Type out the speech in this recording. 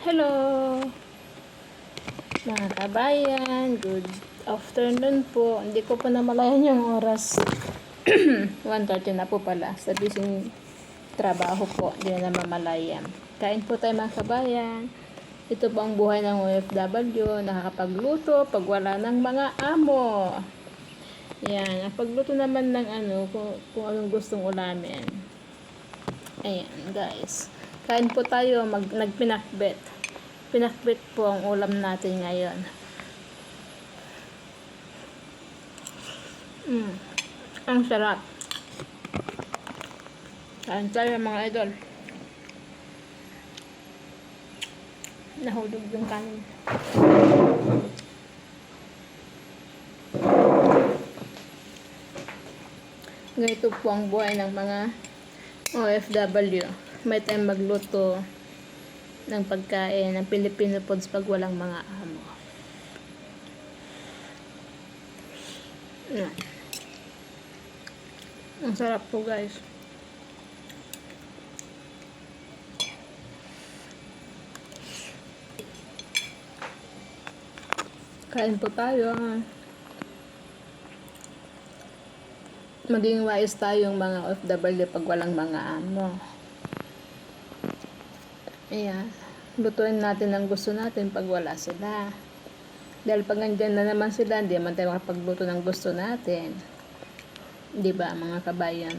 Hello mga kabayan, good afternoon po. Hindi ko pa namalayan yung oras. 1:30 na po pala sa busy trabaho po. Hindi na namamalayan. Kain po tayo mga kabayan. Ito po ang buhay ng OFW, nakakapagluto pag wala ng mga amo. Yan, ang pagluto naman ng kung anong gustong ulamin. Ayan guys, kain po tayo, nagpinakbet. Pinakbet po ang ulam natin ngayon. Ang sarap. Kain tayo mga idol. Nahulog yung kanin. Ganito po ang buhay ng mga OFW. May time magluto ng pagkain ng Filipino foods pag walang mga amo. Ang sarap po guys. Kain po tayo. Maging wise tayong mga OFW pag walang mga amo. Ayan. Lutuin natin ang gusto natin pag wala sila. Dahil pag nandyan na naman sila, hindi naman tayo makapagluto ng gusto natin. Di ba mga kabayan?